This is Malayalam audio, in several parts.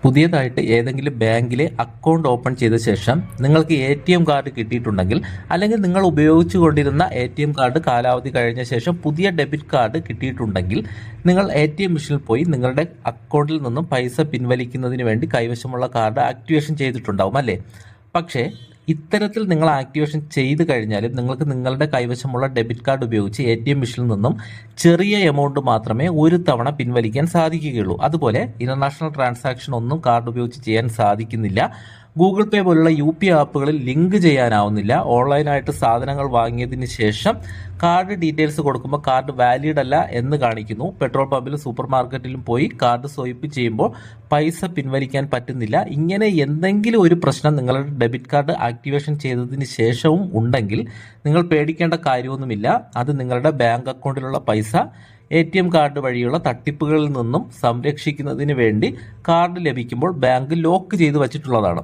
പുതിയതായിട്ട് ഏതെങ്കിലും ബാങ്കിലെ അക്കൗണ്ട് ഓപ്പൺ ചെയ്ത ശേഷം നിങ്ങൾക്ക് കാർഡ് കിട്ടിയിട്ടുണ്ടെങ്കിൽ, അല്ലെങ്കിൽ നിങ്ങൾ ഉപയോഗിച്ചു കൊണ്ടിരുന്ന കാർഡ് കാലാവധി കഴിഞ്ഞ ശേഷം പുതിയ ഡെബിറ്റ് കാർഡ് കിട്ടിയിട്ടുണ്ടെങ്കിൽ, നിങ്ങൾ മെഷീനിൽ പോയി നിങ്ങളുടെ അക്കൗണ്ടിൽ നിന്നും പൈസ പിൻവലിക്കുന്നതിന് വേണ്ടി കൈവശമുള്ള കാർഡ് ആക്ടിവേഷൻ ചെയ്തിട്ടുണ്ടാവും അല്ലേ? പക്ഷേ ഇത്തരത്തിൽ നിങ്ങൾ ആക്ടിവേഷൻ ചെയ്ത് കഴിഞ്ഞാലും നിങ്ങൾക്ക് നിങ്ങളുടെ കൈവശമുള്ള ഡെബിറ്റ് കാർഡ് ഉപയോഗിച്ച് മെഷീനിൽ നിന്നും ചെറിയ എമൗണ്ട് മാത്രമേ ഒരു തവണ പിൻവലിക്കാൻ സാധിക്കുകയുള്ളൂ. അതുപോലെ ഇന്റർനാഷണൽ ട്രാൻസാക്ഷൻ ഒന്നും കാർഡ് ഉപയോഗിച്ച് ചെയ്യാൻ സാധിക്കുന്നില്ല. ഗൂഗിൾ പേ പോലുള്ള ആപ്പുകളിൽ ലിങ്ക് ചെയ്യാനാവുന്നില്ല. ഓൺലൈനായിട്ട് സാധനങ്ങൾ വാങ്ങിയതിന് ശേഷം കാർഡ് ഡീറ്റെയിൽസ് കൊടുക്കുമ്പോൾ കാർഡ് വാലിഡ് അല്ല എന്ന് കാണിക്കുന്നു. പെട്രോൾ പമ്പിലും സൂപ്പർ മാർക്കറ്റിലും പോയി കാർഡ് സ്വൈപ്പ് ചെയ്യുമ്പോൾ പൈസ പിൻവലിക്കാൻ പറ്റുന്നില്ല. ഇങ്ങനെ എന്തെങ്കിലും ഒരു പ്രശ്നം നിങ്ങളുടെ ഡെബിറ്റ് കാർഡ് ആക്ടിവേഷൻ ചെയ്തതിന് ശേഷവും ഉണ്ടെങ്കിൽ നിങ്ങൾ പേടിക്കേണ്ട കാര്യമൊന്നുമില്ല. അത് നിങ്ങളുടെ ബാങ്ക് അക്കൗണ്ടിലുള്ള പൈസ കാർഡ് വഴിയുള്ള തട്ടിപ്പുകളിൽ നിന്നും സംരക്ഷിക്കുന്നതിന് വേണ്ടി കാർഡ് ലഭിക്കുമ്പോൾ ബാങ്ക് ലോക്ക് ചെയ്ത് വച്ചിട്ടുള്ളതാണ്.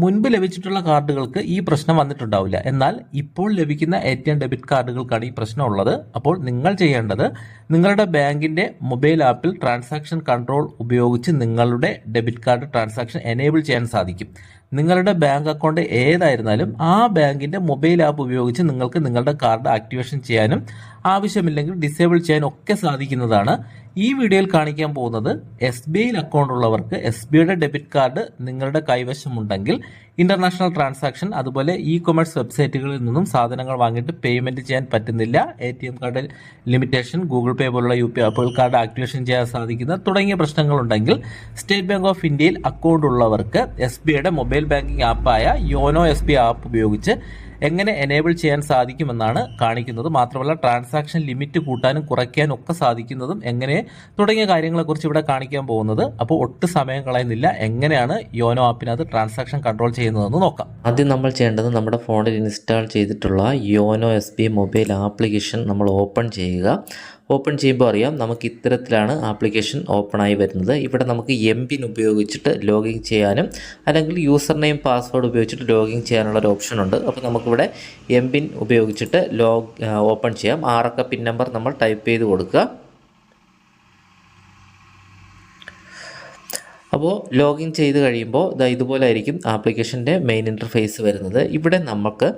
മുൻപ് ലഭിച്ചിട്ടുള്ള കാർഡുകൾക്ക് ഈ പ്രശ്നം വന്നിട്ടുണ്ടാവില്ല. എന്നാൽ ഇപ്പോൾ ലഭിക്കുന്ന ഡെബിറ്റ് കാർഡുകൾക്കാണ് ഈ പ്രശ്നം ഉള്ളത്. അപ്പോൾ നിങ്ങൾ ചെയ്യേണ്ടത്, നിങ്ങളുടെ ബാങ്കിന്റെ മൊബൈൽ ആപ്പിൽ ട്രാൻസാക്ഷൻ കൺട്രോൾ ഉപയോഗിച്ച് നിങ്ങളുടെ ഡെബിറ്റ് കാർഡ് ട്രാൻസാക്ഷൻ എനേബിൾ ചെയ്യാൻ സാധിക്കും. നിങ്ങളുടെ ബാങ്ക് അക്കൗണ്ട് ഏതായിരുന്നാലും ആ ബാങ്കിന്റെ മൊബൈൽ ആപ്പ് ഉപയോഗിച്ച് നിങ്ങൾക്ക് നിങ്ങളുടെ കാർഡ് ആക്ടിവേഷൻ ചെയ്യാനും ആവശ്യമില്ലെങ്കിൽ ഡിസേബിൾ ചെയ്യാനും ഒക്കെ സാധിക്കുന്നതാണ്. ഈ വീഡിയോയിൽ കാണിക്കാൻ പോകുന്നത് SBI അക്കൗണ്ട് ഉള്ളവർക്ക് SBIയുടെ ഡെബിറ്റ് കാർഡ് നിങ്ങളുടെ കൈവശമുണ്ടെങ്കിൽ ഇന്റർനാഷണൽ ട്രാൻസാക്ഷൻ, അതുപോലെ കൊമേഴ്സ് വെബ്സൈറ്റുകളിൽ നിന്നും സാധനങ്ങൾ വാങ്ങിയിട്ട് പേയ്മെന്റ് ചെയ്യാൻ പറ്റുന്നില്ല, കാർഡ് ലിമിറ്റേഷൻ, ഗൂഗിൾ പേ പോലുള്ള ആപ്പുകൾ കാർഡ് ആക്ടിവേഷൻ ചെയ്യാൻ സാധിക്കുന്ന തുടങ്ങിയ പ്രശ്നങ്ങളുണ്ടെങ്കിൽ സ്റ്റേറ്റ് ബാങ്ക് ഓഫ് ഇന്ത്യയിൽ അക്കൗണ്ട് ഉള്ളവർക്ക് SBIയുടെ മൊബൈൽ ബാങ്കിംഗ് ആപ്പായ യോനോ SBI ആപ്പ് ഉപയോഗിച്ച് എങ്ങനെ എനേബിൾ ചെയ്യാൻ സാധിക്കുമെന്നാണ് കാണിക്കുന്നത്. മാത്രമല്ല ട്രാൻസാക്ഷൻ ലിമിറ്റ് കൂട്ടാനും കുറയ്ക്കാനും ഒക്കെ സാധിക്കുന്നതും എങ്ങനെ തുടങ്ങിയ കാര്യങ്ങളെക്കുറിച്ച് ഇവിടെ കാണിക്കാൻ പോകുന്നത്. അപ്പോൾ ഒട്ടും സമയം കളയുന്നില്ല, എങ്ങനെയാണ് യോനോ ആപ്പിനകത്ത് ട്രാൻസാക്ഷൻ കൺട്രോൾ ചെയ്യുന്നതെന്ന് നോക്കാം. ആദ്യം നമ്മൾ ചെയ്യേണ്ടത് നമ്മുടെ ഫോണിൽ ഇൻസ്റ്റാൾ ചെയ്തിട്ടുള്ള യോനോ SBI മൊബൈൽ ആപ്ലിക്കേഷൻ നമ്മൾ ഓപ്പൺ ചെയ്യുക. ഓപ്പൺ ചെയ്യുമ്പോൾ അറിയാം നമുക്ക് ഇത്തരത്തിലാണ് ആപ്ലിക്കേഷൻ ഓപ്പണായി വരുന്നത്. ഇവിടെ നമുക്ക് MPIN ഉപയോഗിച്ചിട്ട് ലോഗിൻ ചെയ്യാനും അല്ലെങ്കിൽ യൂസർ നെയിം പാസ്വേഡ് ഉപയോഗിച്ചിട്ട് ലോഗിൻ ചെയ്യാനുള്ള ഒരു ഓപ്ഷൻ ഉണ്ട്. അപ്പോൾ നമുക്കിവിടെ MPIN ഉപയോഗിച്ചിട്ട് ഓപ്പൺ ചെയ്യാം. 6 അക്ക പിൻ നമ്പർ നമ്മൾ ടൈപ്പ് ചെയ്ത് കൊടുക്കുക. അപ്പോൾ ലോഗിൻ ചെയ്ത് കഴിയുമ്പോൾ ഇതുപോലെ ആയിരിക്കും ആപ്ലിക്കേഷൻ്റെ മെയിൻ ഇൻ്റർഫേസ് വരുന്നത്. ഇവിടെ നമുക്ക്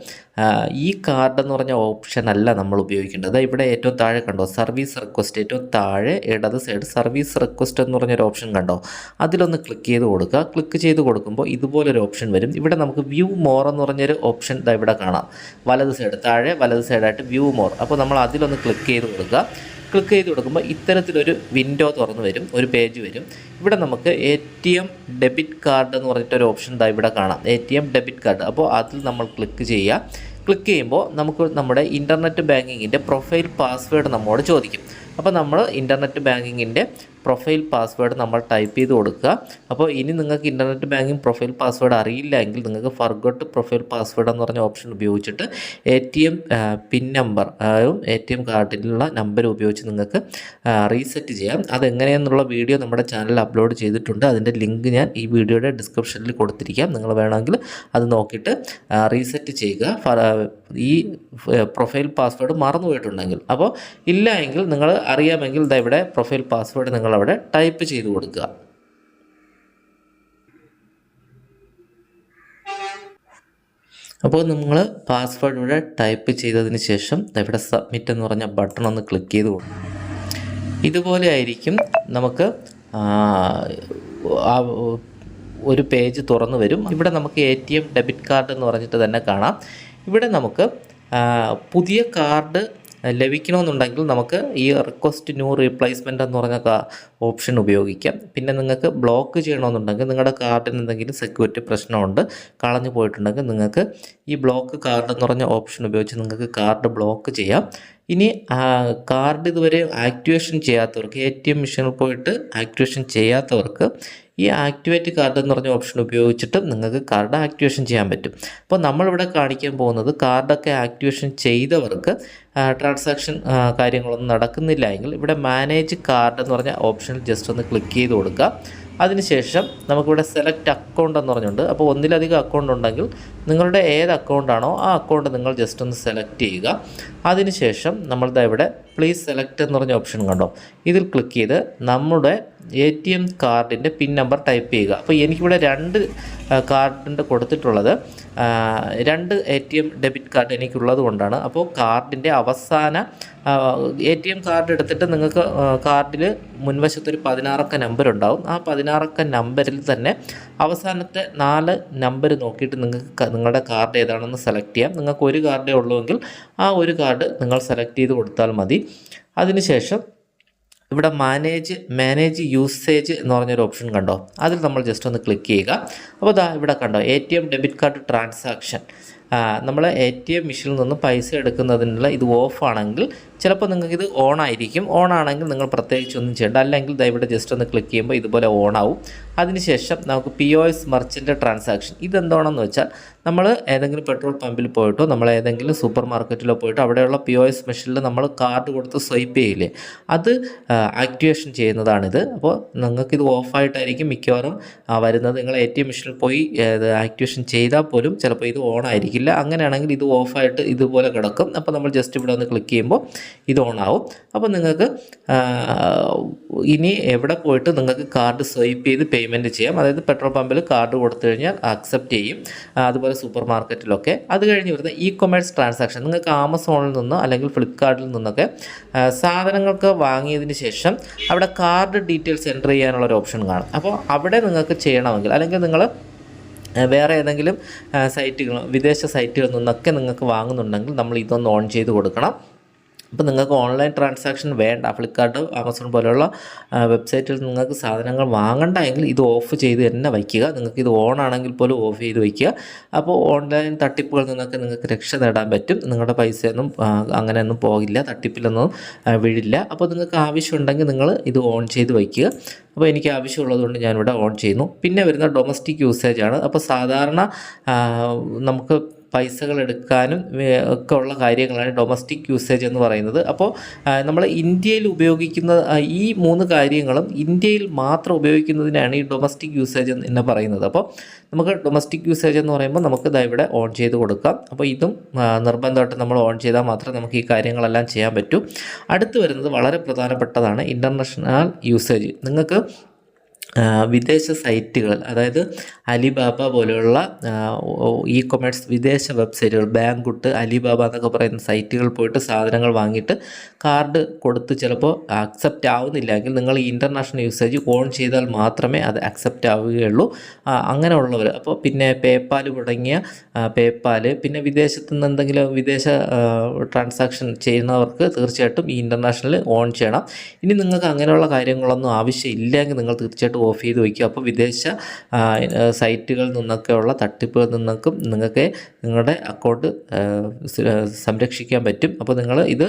ഈ കാർഡ് എന്ന് പറഞ്ഞ ഓപ്ഷൻ അല്ല നമ്മൾ ഉപയോഗിക്കേണ്ടത്. ഇവിടെ ഏറ്റവും താഴെ കണ്ടോ സർവീസ് റിക്വസ്റ്റ്, ഏറ്റവും താഴെ ഇടത് സൈഡ് സർവീസ് റിക്വസ്റ്റ് എന്ന് പറഞ്ഞൊരു ഓപ്ഷൻ കണ്ടോ, അതിലൊന്ന് ക്ലിക്ക് ചെയ്ത് കൊടുക്കുക. ക്ലിക്ക് ചെയ്ത് കൊടുക്കുമ്പോൾ ഇതുപോലൊരു ഓപ്ഷൻ വരും. ഇവിടെ നമുക്ക് വ്യൂ മോർ എന്ന് പറഞ്ഞൊരു ഓപ്ഷൻ ഇവിടെ കാണാം, വലത് സൈഡ് താഴെ വലത് സൈഡായിട്ട് വ്യൂ മോർ. അപ്പോൾ നമ്മൾ അതിലൊന്ന് ക്ലിക്ക് ചെയ്ത് കൊടുക്കുക. ക്ലിക്ക് ചെയ്ത് കൊടുക്കുമ്പോൾ ഇത്തരത്തിലൊരു വിൻഡോ തുറന്നു വരും, ഒരു പേജ് വരും. ഇവിടെ നമുക്ക് ഡെബിറ്റ് കാർഡ് എന്ന് പറഞ്ഞിട്ടൊരു ഓപ്ഷൻ ഇവിടെ കാണാം, ഡെബിറ്റ് കാർഡ്. അപ്പോൾ അതിൽ നമ്മൾ ക്ലിക്ക് ചെയ്യുക. ക്ലിക്ക് ചെയ്യുമ്പോൾ നമുക്ക് നമ്മുടെ ഇൻ്റർനെറ്റ് ബാങ്കിങ്ങിൻ്റെ പ്രൊഫൈൽ പാസ്വേഡ് നമ്മോട് ചോദിക്കും. അപ്പോൾ നമ്മൾ ഇൻ്റർനെറ്റ് ബാങ്കിങ്ങിൻ്റെ പ്രൊഫൈൽ പാസ്വേഡ് നമ്മൾ ടൈപ്പ് ചെയ്ത് കൊടുക്കുക. അപ്പോൾ ഇനി നിങ്ങൾക്ക് ഇൻ്റർനെറ്റ് ബാങ്കിങ് പ്രൊഫൈൽ പാസ്വേഡ് അറിയില്ല എങ്കിൽ നിങ്ങൾക്ക് ഫർഗോട്ട് പ്രൊഫൈൽ പാസ്വേഡ് എന്ന് പറഞ്ഞ ഓപ്ഷൻ ഉപയോഗിച്ചിട്ട് പിൻ നമ്പർ കാർഡിലുള്ള നമ്പർ ഉപയോഗിച്ച് നിങ്ങൾക്ക് റീസെറ്റ് ചെയ്യാം. അതെങ്ങനെയെന്നുള്ള വീഡിയോ നമ്മുടെ ചാനലിൽ അപ്ലോഡ് ചെയ്തിട്ടുണ്ട്. അതിൻ്റെ ലിങ്ക് ഞാൻ ഈ വീഡിയോയുടെ ഡിസ്ക്രിപ്ഷനിൽ കൊടുത്തിരിക്കാം. നിങ്ങൾ വേണമെങ്കിൽ അത് നോക്കിയിട്ട് റീസെറ്റ് ചെയ്യുക, ഈ പ്രൊഫൈൽ പാസ്വേഡ് മറന്നുപോയിട്ടുണ്ടെങ്കിൽ. അപ്പോൾ ഇല്ല എങ്കിൽ നിങ്ങൾ അറിയാമെങ്കിൽ ഇവിടെ പ്രൊഫൈൽ പാസ്വേഡ് നിങ്ങളവിടെ ടൈപ്പ് ചെയ്ത് കൊടുക്കുക. അപ്പോൾ നിങ്ങൾ പാസ്വേഡ് ഇവിടെ ടൈപ്പ് ചെയ്തതിന് ശേഷം ഇവിടെ സബ്മിറ്റ് എന്ന് പറഞ്ഞ ബട്ടൺ ഒന്ന് ക്ലിക്ക് ചെയ്ത് കൊടുക്കുക. ഇതുപോലെ ആയിരിക്കും നമുക്ക് ഒരു പേജ് തുറന്നു വരും. ഇവിടെ നമുക്ക് ഡെബിറ്റ് കാർഡ് എന്ന് പറഞ്ഞിട്ട് തന്നെ കാണാം. ഇവിടെ നമുക്ക് പുതിയ കാർഡ് ലഭിക്കണമെന്നുണ്ടെങ്കിൽ നമുക്ക് ഈ റിക്വസ്റ്റ് ന്യൂ റീപ്ലേസ്മെൻ്റ് എന്ന് പറഞ്ഞ ഓപ്ഷൻ ഉപയോഗിക്കാം. പിന്നെ നിങ്ങൾക്ക് ബ്ലോക്ക് ചെയ്യണമെന്നുണ്ടെങ്കിൽ നിങ്ങളുടെ കാർഡിന് എന്തെങ്കിലും സെക്യൂരിറ്റി പ്രശ്നമുണ്ട്, കളഞ്ഞു പോയിട്ടുണ്ടെങ്കിൽ നിങ്ങൾക്ക് ഈ ബ്ലോക്ക് കാർഡ് എന്ന് പറഞ്ഞ ഓപ്ഷൻ ഉപയോഗിച്ച് നിങ്ങൾക്ക് കാർഡ് ബ്ലോക്ക് ചെയ്യാം. ഇനി കാർഡ് ഇതുവരെ ആക്ടിവേഷൻ ചെയ്യാത്തവർക്ക്, മെഷീനിൽ പോയിട്ട് ആക്ടിവേഷൻ ചെയ്യാത്തവർക്ക് ഈ ആക്ടിവേറ്റ് കാർഡ് എന്ന് പറഞ്ഞ ഓപ്ഷൻ ഉപയോഗിച്ചിട്ട് നിങ്ങൾക്ക് കാർഡ് ആക്ടിവേഷൻ ചെയ്യാൻ പറ്റും. അപ്പോൾ നമ്മളിവിടെ കാണിക്കാൻ പോകുന്നത് കാർഡൊക്കെ ആക്ടിവേഷൻ ചെയ്തവർക്ക് ട്രാൻസാക്ഷൻ കാര്യങ്ങളൊന്നും നടക്കുന്നില്ല എങ്കിൽ ഇവിടെ മാനേജ് കാർഡ് എന്ന് പറഞ്ഞ ഓപ്ഷനിൽ ജസ്റ്റ് ഒന്ന് ക്ലിക്ക് ചെയ്ത് കൊടുക്കുക. അതിനുശേഷം നമുക്കിവിടെ സെലക്ട് അക്കൗണ്ട് എന്ന് പറഞ്ഞുണ്ട്. അപ്പോൾ ഒന്നിലധികം അക്കൗണ്ട് ഉണ്ടെങ്കിൽ നിങ്ങളുടെ ഏത് അക്കൗണ്ടാണോ ആ അക്കൗണ്ട് നിങ്ങൾ ജസ്റ്റ് ഒന്ന് സെലക്ട് ചെയ്യുക. അതിനുശേഷം നമ്മളുടെ ഇവിടെ പ്ലീസ് സെലക്ട് എന്ന് പറഞ്ഞ ഓപ്ഷൻ കണ്ടോ, ഇതിൽ ക്ലിക്ക് ചെയ്ത് നമ്മുടെ ATM കാർഡിൻ്റെ പിൻ നമ്പർ ടൈപ്പ് ചെയ്യുക. അപ്പോൾ എനിക്കിവിടെ 2 കാർഡിൻ്റെ കൊടുത്തിട്ടുള്ളത് 2 ATM ഡെബിറ്റ് കാർഡ് എനിക്കുള്ളത് കൊണ്ടാണ്. അപ്പോൾ കാർഡിൻ്റെ അവസാന ATM കാർഡ് എടുത്തിട്ട് നിങ്ങൾക്ക് കാർഡിൽ മുൻവശത്തൊരു 16 അക്ക നമ്പർ ഉണ്ടാവും. ആ 16 അക്ക നമ്പറിൽ തന്നെ അവസാനത്തെ 4 നമ്പർ നോക്കിയിട്ട് നിങ്ങൾക്ക് നിങ്ങളുടെ കാർഡ് ഏതാണെന്ന് സെലക്ട് ചെയ്യാം. നിങ്ങൾക്ക് ഒരു കാർഡേ ഉള്ളുവെങ്കിൽ ആ ഒരു കാർഡ് നിങ്ങൾ സെലക്ട് ചെയ്ത് കൊടുത്താൽ മതി. അതിനുശേഷം ഇവിടെ മാനേജ് യൂസേജ് എന്ന് പറഞ്ഞൊരു ഓപ്ഷൻ കണ്ടോ, അതിൽ നമ്മൾ ജസ്റ്റ് ഒന്ന് ക്ലിക്ക് ചെയ്യുക. അപ്പോൾ ഇവിടെ കണ്ടോ ATM ഡെബിറ്റ് കാർഡ് ട്രാൻസാക്ഷൻ. നമ്മൾ ATM മെഷീനിൽ നിന്ന് പൈസ എടുക്കുന്നതിനുള്ള ഇത് ഓഫാണെങ്കിൽ ചിലപ്പോൾ നിങ്ങൾക്കിത് ഓൺ ആയിരിക്കും. ഓൺ ആണെങ്കിൽ നിങ്ങൾ പ്രത്യേകിച്ചൊന്നും ചെയ്യേണ്ട. അല്ലെങ്കിൽ ഇവിടെ ജസ്റ്റ് ഒന്ന് ക്ലിക്ക് ചെയ്യുമ്പോൾ ഇതുപോലെ ഓൺ ആവും. അതിനുശേഷം നമുക്ക് POS മർച്ചൻ്റ് ട്രാൻസാക്ഷൻ. ഇതെന്താണെന്ന് വെച്ചാൽ നമ്മൾ ഏതെങ്കിലും പെട്രോൾ പമ്പിൽ പോയിട്ടോ നമ്മൾ ഏതെങ്കിലും സൂപ്പർ മാർക്കറ്റിലോ പോയിട്ടോ അവിടെയുള്ള POS മെഷീനിൽ നമ്മൾ കാർഡ് കൊടുത്ത് സ്വൈപ്പ് ചെയ്യില്ലേ, അത് ആക്ടിവേഷൻ ചെയ്യുന്നതാണിത്. അപ്പോൾ നിങ്ങൾക്കിത് ഓഫായിട്ടായിരിക്കും മിക്കവാറും വരുന്നത്. നിങ്ങൾ ATM മെഷീനിൽ പോയി ആക്ടിവേഷൻ ചെയ്താൽ പോലും ചിലപ്പോൾ ഇത് ഓൺ ആയിരിക്കില്ല. അങ്ങനെയാണെങ്കിൽ ഇത് ഓഫായിട്ട് ഇതുപോലെ കിടക്കും. അപ്പോൾ നമ്മൾ ജസ്റ്റ് ഇവിടെ ഒന്ന് ക്ലിക്ക് ചെയ്യുമ്പോൾ ഇത് ഓൺ ആവും. അപ്പോൾ നിങ്ങൾക്ക് ഇനി എവിടെ പോയിട്ട് നിങ്ങൾക്ക് കാർഡ് സ്വൈപ്പ് ചെയ്ത് പേയ്മെൻറ്റ് ചെയ്യാം. അതായത് പെട്രോൾ പമ്പിൽ കാർഡ് കൊടുത്തു കഴിഞ്ഞാൽ അക്സെപ്റ്റ് ചെയ്യും, അതുപോലെ സൂപ്പർ മാർക്കറ്റിലൊക്കെ. അത് കഴിഞ്ഞ് വരുന്ന e-commerce ട്രാൻസാക്ഷൻ. നിങ്ങൾക്ക് ആമസോണിൽ നിന്നോ അല്ലെങ്കിൽ ഫ്ലിപ്കാർട്ടിൽ നിന്നൊക്കെ സാധനങ്ങൾക്ക് വാങ്ങിയതിന് ശേഷം അവിടെ കാർഡ് ഡീറ്റെയിൽസ് എൻ്റർ ചെയ്യാനുള്ള ഒരു ഓപ്ഷൻ കാണും. അപ്പോൾ അവിടെ നിങ്ങൾക്ക് ചെയ്യണമെങ്കിൽ അല്ലെങ്കിൽ നിങ്ങൾ വേറെ ഏതെങ്കിലും സൈറ്റുകൾ വിദേശ സൈറ്റുകളിൽ നിന്നൊക്കെ നിങ്ങൾക്ക് വാങ്ങുന്നുണ്ടെങ്കിൽ നമ്മൾ ഇതൊന്ന് ഓൺ ചെയ്ത് കൊടുക്കണം. അപ്പോൾ നിങ്ങൾക്ക് ഓൺലൈൻ ട്രാൻസാക്ഷൻ വേണ്ട, ഫ്ലിപ്കാർട്ട് ആമസോൺ പോലെയുള്ള വെബ്സൈറ്റിൽ നിങ്ങൾക്ക് സാധനങ്ങൾ വാങ്ങണ്ട എങ്കിൽ ഇത് ഓഫ് ചെയ്ത് തന്നെ വയ്ക്കുക. നിങ്ങൾക്ക് ഇത് ഓൺ ആണെങ്കിൽ പോലും ഓഫ് ചെയ്ത് വയ്ക്കുക. അപ്പോൾ ഓൺലൈൻ തട്ടിപ്പുകളിൽ നിന്നൊക്കെ നിങ്ങൾക്ക് രക്ഷ നേടാൻ പറ്റും. നിങ്ങളുടെ പൈസയൊന്നും അങ്ങനെയൊന്നും പോകില്ല, തട്ടിപ്പിലൊന്നും വീഴില്ല. അപ്പോൾ നിങ്ങൾക്ക് ആവശ്യമുണ്ടെങ്കിൽ നിങ്ങൾ ഇത് ഓൺ ചെയ്ത് വയ്ക്കുക. അപ്പോൾ എനിക്ക് ആവശ്യമുള്ളതുകൊണ്ട് ഞാനിവിടെ ഓൺ ചെയ്യുന്നു. പിന്നെ വരുന്ന ഡൊമസ്റ്റിക് യൂസേജാണ്. അപ്പോൾ സാധാരണ നമുക്ക് പൈസകൾ എടുക്കാനും ഒക്കെ ഉള്ള കാര്യങ്ങളാണ് ഡൊമസ്റ്റിക് യൂസേജ് എന്ന് പറയുന്നത്. അപ്പോൾ നമ്മൾ ഇന്ത്യയിൽ ഉപയോഗിക്കുന്ന ഈ 3 കാര്യങ്ങളും ഇന്ത്യയിൽ മാത്രം ഉപയോഗിക്കുന്നതിനാണ് ഈ ഡൊമസ്റ്റിക് യൂസേജ് എന്ന് പറയുന്നത്. അപ്പോൾ നമുക്ക് ഡൊമസ്റ്റിക് യൂസേജ് എന്ന് പറയുമ്പോൾ നമുക്ക് ഇവിടെ ഓൺ ചെയ്ത് കൊടുക്കാം. അപ്പോൾ ഇതും നിർബന്ധമായിട്ട് നമ്മൾ ഓൺ ചെയ്താൽ മാത്രമേ നമുക്ക് ഈ കാര്യങ്ങളെല്ലാം ചെയ്യാൻ പറ്റൂ. അടുത്ത് വരുന്നത് വളരെ പ്രധാനപ്പെട്ടതാണ് ഇൻ്റർനാഷണൽ യൂസേജ്. നിങ്ങൾക്ക് വിദേശ സൈറ്റുകൾ, അതായത് അലിബാബ പോലെയുള്ള e-commerce വിദേശ വെബ്സൈറ്റുകൾ, ബാങ്കുട്ട്, അലിബാബ എന്നൊക്കെ പറയുന്ന സൈറ്റുകൾ പോയിട്ട് സാധനങ്ങൾ വാങ്ങിയിട്ട് കാർഡ് കൊടുത്ത് ചിലപ്പോൾ അക്സെപ്റ്റ് ആവുന്നില്ലെങ്കിൽ നിങ്ങൾ ഈ ഇൻ്റർനാഷണൽ യൂസേജ് ഓൺ ചെയ്താൽ മാത്രമേ അത് അക്സെപ്റ്റ് ആവുകയുള്ളൂ. അങ്ങനെയുള്ളവർ അപ്പോൾ പിന്നെ പേപ്പാൽ തുടങ്ങിയ പിന്നെ വിദേശത്ത് നിന്ന് എന്തെങ്കിലും വിദേശ ട്രാൻസാക്ഷൻ ചെയ്യുന്നവർക്ക് തീർച്ചയായിട്ടും ഈ ഇൻ്റർനാഷണൽ ഓൺ ചെയ്യണം. ഇനി നിങ്ങൾക്ക് അങ്ങനെയുള്ള കാര്യങ്ങളൊന്നും ആവശ്യമില്ലെങ്കിൽ നിങ്ങൾ തീർച്ചയായിട്ടും ഓഫ് ചെയ്ത് വയ്ക്കുക. അപ്പോൾ വിദേശ സൈറ്റുകളിൽ നിന്നൊക്കെയുള്ള തട്ടിപ്പുകളിൽ നിന്നൊക്കെ നിങ്ങൾക്ക് നിങ്ങളുടെ അക്കൗണ്ട് സംരക്ഷിക്കാൻ പറ്റും. അപ്പോൾ നിങ്ങൾ ഇത്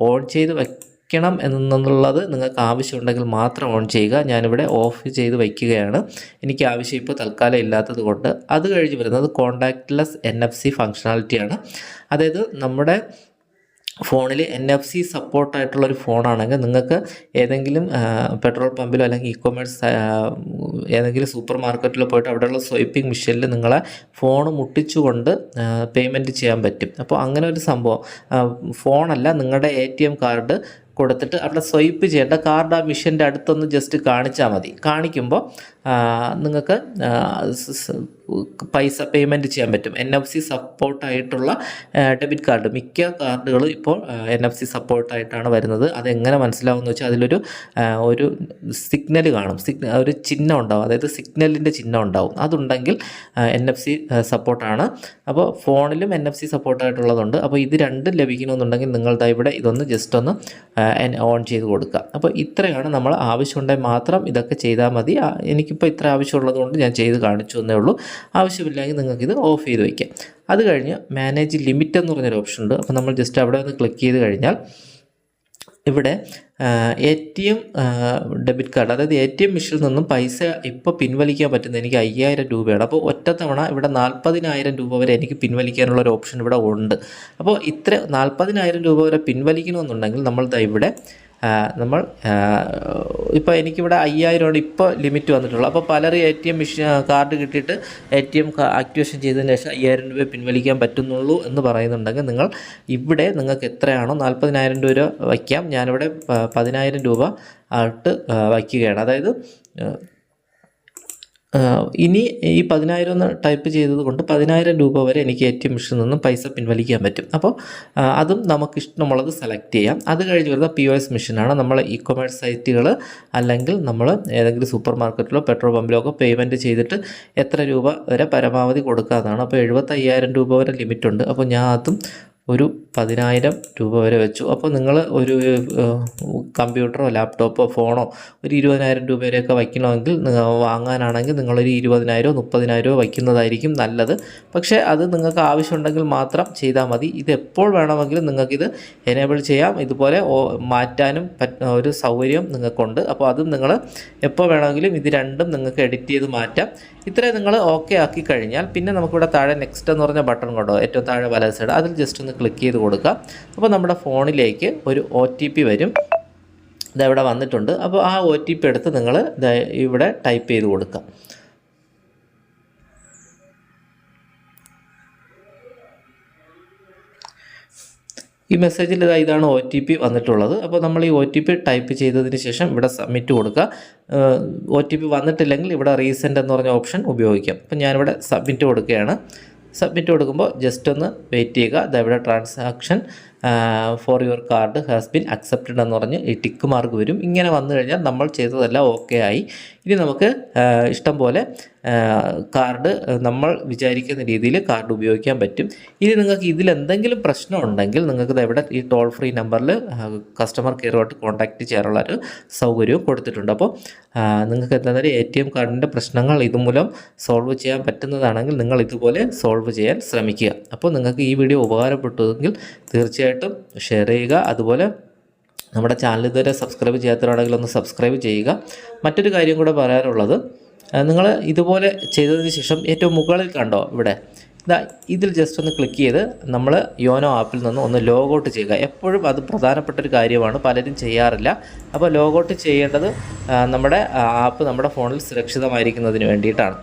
ഓൺ ചെയ്ത് വയ്ക്കണം എന്നുള്ളത് നിങ്ങൾക്ക് ആവശ്യമുണ്ടെങ്കിൽ മാത്രം ഓൺ ചെയ്യുക. ഞാനിവിടെ ഓഫ് ചെയ്ത് വയ്ക്കുകയാണ്, എനിക്ക് ആവശ്യം ഇപ്പോൾ തൽക്കാലം ഇല്ലാത്തത് കൊണ്ട്. അത് കഴിഞ്ഞ് വരുന്നത് കോൺടാക്റ്റ്ലെസ് NFC ഫങ്ഷണാലിറ്റിയാണ്. അതായത് നമ്മുടെ ഫോണിൽ NFC സപ്പോർട്ടായിട്ടുള്ളൊരു ഫോണാണെങ്കിൽ നിങ്ങൾക്ക് ഏതെങ്കിലും പെട്രോൾ പമ്പിലോ അല്ലെങ്കിൽ e-commerce ഏതെങ്കിലും സൂപ്പർ മാർക്കറ്റിലോ പോയിട്ട് അവിടെയുള്ള സ്വൈപ്പിംഗ് മെഷീനിൽ നിങ്ങളെ ഫോൺ മുട്ടിച്ചുകൊണ്ട് പേയ്മെൻറ്റ് ചെയ്യാൻ പറ്റും. അപ്പോൾ അങ്ങനെ ഒരു സംഭവം, ഫോണല്ല നിങ്ങളുടെ ATM കാർഡ് കൊടുത്തിട്ട് അവിടെ സ്വൈപ്പ് ചെയ്യേണ്ട കാർഡ് ആ മെഷീൻ്റെ അടുത്തൊന്ന് ജസ്റ്റ് കാണിച്ചാൽ മതി. കാണിക്കുമ്പോൾ നിങ്ങൾക്ക് പൈസ പേയ്മെൻറ്റ് ചെയ്യാൻ പറ്റും. NFC സപ്പോർട്ടായിട്ടുള്ള ഡെബിറ്റ് കാർഡ്, മിക്ക കാർഡുകളും ഇപ്പോൾ NFC സപ്പോർട്ടായിട്ടാണ് വരുന്നത്. അതെങ്ങനെ മനസ്സിലാവുമെന്ന് വെച്ചാൽ അതിലൊരു സിഗ്നൽ കാണും, ഒരു ചിഹ്നം ഉണ്ടാവും, അതായത് സിഗ്നലിൻ്റെ ചിഹ്നം ഉണ്ടാവും. അതുണ്ടെങ്കിൽ NFC സപ്പോർട്ടാണ്. അപ്പോൾ ഫോണിലും NFC സപ്പോർട്ടായിട്ടുള്ളതുണ്ട്. അപ്പോൾ ഇത് രണ്ടും ലഭിക്കണമെന്നുണ്ടെങ്കിൽ നിങ്ങളുടെ ഇവിടെ ഇതൊന്ന് ജസ്റ്റ് ഒന്ന് ഓൺ ചെയ്ത് കൊടുക്കുക. അപ്പോൾ ഇത്രയാണ് നമ്മൾ ആവശ്യമുണ്ടെങ്കിൽ മാത്രം ഇതൊക്കെ ചെയ്താൽ മതി. എനിക്കിപ്പോൾ ഇത്ര ആവശ്യമുള്ളത് കൊണ്ട് ഞാൻ ചെയ്ത് കാണിച്ചു എന്നേ ഉള്ളൂ. ആവശ്യമില്ലെങ്കിൽ നിങ്ങൾക്കിത് ഓഫ് ചെയ്ത് വയ്ക്കാം. അത് കഴിഞ്ഞ് മാനേജ് ലിമിറ്റ് എന്ന് പറഞ്ഞൊരു ഓപ്ഷൻ ഉണ്ട്. അപ്പോൾ നമ്മൾ ജസ്റ്റ് അവിടെ ഒന്ന് ക്ലിക്ക് ചെയ്ത് കഴിഞ്ഞാൽ ഇവിടെ ATM ഡെബിറ്റ് കാർഡ്, അതായത് ATM മെഷീനിൽ നിന്നും പൈസ ഇപ്പോൾ പിൻവലിക്കാൻ പറ്റുന്നത് എനിക്ക് 5000 രൂപയാണ്. അപ്പോൾ ഒറ്റത്തവണ ഇവിടെ 40,000 രൂപ വരെ എനിക്ക് പിൻവലിക്കാനുള്ള ഒരു ഓപ്ഷൻ ഇവിടെ ഉണ്ട്. അപ്പോൾ ഇത്ര 40,000 രൂപ വരെ പിൻവലിക്കണമെന്നുണ്ടെങ്കിൽ നമ്മൾ ഇവിടെ നമ്മൾ ഇപ്പോൾ എനിക്കിവിടെ 5000 ഇപ്പോൾ ലിമിറ്റ് വന്നിട്ടുള്ളൂ. അപ്പോൾ പലരും ATM കാർഡ് കിട്ടിയിട്ട് ATM ആക്ടിവേഷൻ ചെയ്തതിന് ശേഷം 5000 രൂപ പിൻവലിക്കാൻ പറ്റുന്നുള്ളൂ എന്ന് പറയുന്നുണ്ടെങ്കിൽ നിങ്ങൾ ഇവിടെ നിങ്ങൾക്ക് എത്രയാണോ 40,000 രൂപ വയ്ക്കാം. ഞാനിവിടെ 10,000 രൂപ ആയിട്ട് വയ്ക്കുകയാണ്. അതായത് ഇനി ഈ 10,000 എന്ന് ടൈപ്പ് ചെയ്തത് കൊണ്ട് 10,000 രൂപ വരെ എനിക്ക് ATM മെഷീനിൽ നിന്നും പൈസ പിൻവലിക്കാൻ പറ്റും. അപ്പോൾ അതും നമുക്ക് ഇഷ്ടമുള്ളത് സെലക്ട് ചെയ്യാം. അത് കഴിഞ്ഞ് വരുന്ന POS മെഷീനാണ്. നമ്മൾ ഇ-കൊമേഴ്സ് സൈറ്റുകൾ അല്ലെങ്കിൽ നമ്മൾ ഏതെങ്കിലും സൂപ്പർ മാർക്കറ്റിലോ പെട്രോൾ പമ്പിലോ ഒക്കെ പേയ്മെൻറ്റ് ചെയ്തിട്ട് എത്ര രൂപ വരെ പരമാവധി കൊടുക്കാമെന്നാണ്. അപ്പോൾ 75,000 രൂപ വരെ ലിമിറ്റുണ്ട്. അപ്പോൾ ഞാൻ അതും ഒരു 10,000 രൂപ വരെ വെച്ചു. അപ്പോൾ നിങ്ങൾ ഒരു കമ്പ്യൂട്ടറോ ലാപ്ടോപ്പോ ഫോണോ ഒരു 20,000 രൂപ വരെയൊക്കെ വയ്ക്കണമെങ്കിൽ വാങ്ങാനാണെങ്കിൽ നിങ്ങളൊരു 20,000 30,000 വയ്ക്കുന്നതായിരിക്കും നല്ലത്. പക്ഷേ അത് നിങ്ങൾക്ക് ആവശ്യമുണ്ടെങ്കിൽ മാത്രം ചെയ്താൽ മതി. ഇത് എപ്പോൾ വേണമെങ്കിലും നിങ്ങൾക്കിത് എനേബിൾ ചെയ്യാം. ഇതുപോലെ മാറ്റാനും ഒരു സൗകര്യം നിങ്ങൾക്കുണ്ട്. അപ്പോൾ അതും നിങ്ങൾ എപ്പോൾ വേണമെങ്കിലും ഇത് രണ്ടും നിങ്ങൾക്ക് എഡിറ്റ് ചെയ്ത് മാറ്റാം. ഇത്രയും നിങ്ങൾ ഓക്കെ ആക്കി കഴിഞ്ഞാൽ പിന്നെ നമുക്കിവിടെ താഴെ നെക്സ്റ്റ് എന്ന് പറഞ്ഞ ബട്ടൺ കൊണ്ടോ ഏറ്റവും താഴെ വലത് സൈഡ് അതിൽ ജസ്റ്റ് ഒന്ന് ക്ലിക്ക് ചെയ്ത് കൊടുക്കുക. അപ്പോൾ നമ്മുടെ ഫോണിലേക്ക് ഒരു OTP വരും. ഇതവിടെ വന്നിട്ടുണ്ട്. അപ്പോൾ ആ OTP എടുത്ത് നിങ്ങൾ ഇവിടെ ടൈപ്പ് ചെയ്ത് കൊടുക്കുക. ഈ മെസ്സേജിൽ ഇതാണ് OTP വന്നിട്ടുള്ളത്. അപ്പോൾ നമ്മൾ ഈ OTP ടൈപ്പ് ചെയ്തതിന് ശേഷം ഇവിടെ സബ്മിറ്റ് കൊടുക്കുക. OTP വന്നിട്ടില്ലെങ്കിൽ ഇവിടെ റീസെൻഡ് എന്ന് പറഞ്ഞ ഓപ്ഷൻ ഉപയോഗിക്കാം. അപ്പോൾ ഞാനിവിടെ സബ്മിറ്റ് കൊടുക്കുകയാണ്. സബ്മിറ്റ് കൊടുക്കുമ്പോൾ ജസ്റ്റ് ഒന്ന് വെയിറ്റ് ചെയ്യുക. ഇവിടെ transaction for your card has been accepted എന്ന് പറഞ്ഞ് ഈ ടിക്ക് മാർക്ക് വരും. ഇങ്ങനെ വന്നു കഴിഞ്ഞാൽ നമ്മൾ ചെയ്തതെല്ലാം ഓക്കെ ആയി. ഇനി നമുക്ക് ഇഷ്ടം പോലെ കാർഡ് നമ്മൾ വിചാരിക്കുന്ന രീതിയിൽ കാർഡ് ഉപയോഗിക്കാൻ പറ്റും. ഇനി നിങ്ങൾക്ക് ഇതിലെന്തെങ്കിലും പ്രശ്നം ഉണ്ടെങ്കിൽ നിങ്ങൾക്ക് ഇവിടെ ഈ ടോൾ ഫ്രീ നമ്പറിൽ കസ്റ്റമർ കെയറുമായിട്ട് കോൺടാക്റ്റ് ചെയ്യാനുള്ള ഒരു സൗകര്യവും കൊടുത്തിട്ടുണ്ട്. അപ്പോൾ നിങ്ങൾക്ക് എന്തായാലും ATM കാർഡിൻ്റെ പ്രശ്നങ്ങൾ ഇതുമൂലം സോൾവ് ചെയ്യാൻ പറ്റുന്നതാണെങ്കിൽ നിങ്ങൾ ഇതുപോലെ സോൾവ് ചെയ്യാൻ ശ്രമിക്കുക. അപ്പോൾ നിങ്ങൾക്ക് ഈ വീഡിയോ ഉപകാരപ്പെട്ടുവെങ്കിൽ തീർച്ചയായിട്ടും ഷെയർ ചെയ്യുക. അതുപോലെ നമ്മുടെ ചാനൽ ഇതുവരെ സബ്സ്ക്രൈബ് ചെയ്യാത്തവരാണെങ്കിൽ ഒന്ന് സബ്സ്ക്രൈബ് ചെയ്യുക. മറ്റൊരു കാര്യം കൂടെ പറയാനുള്ളത്, നിങ്ങൾ ഇതുപോലെ ചെയ്തതിന് ശേഷം ഏറ്റവും മുകളിൽ കണ്ടോ ഇവിടെ ഇതിൽ ജസ്റ്റ് ഒന്ന് ക്ലിക്ക് ചെയ്ത് നമ്മൾ യോനോ ആപ്പിൽ നിന്ന് ഒന്ന് ലോഗൗട്ട് ചെയ്യുക. എപ്പോഴും അത് പ്രധാനപ്പെട്ടൊരു കാര്യമാണ്, പലരും ചെയ്യാറില്ല. അപ്പോൾ ലോഗൗട്ട് ചെയ്യേണ്ടത് നമ്മുടെ ആപ്പ് നമ്മുടെ ഫോണിൽ സുരക്ഷിതമായിരിക്കുന്നതിന് വേണ്ടിയിട്ടാണ്.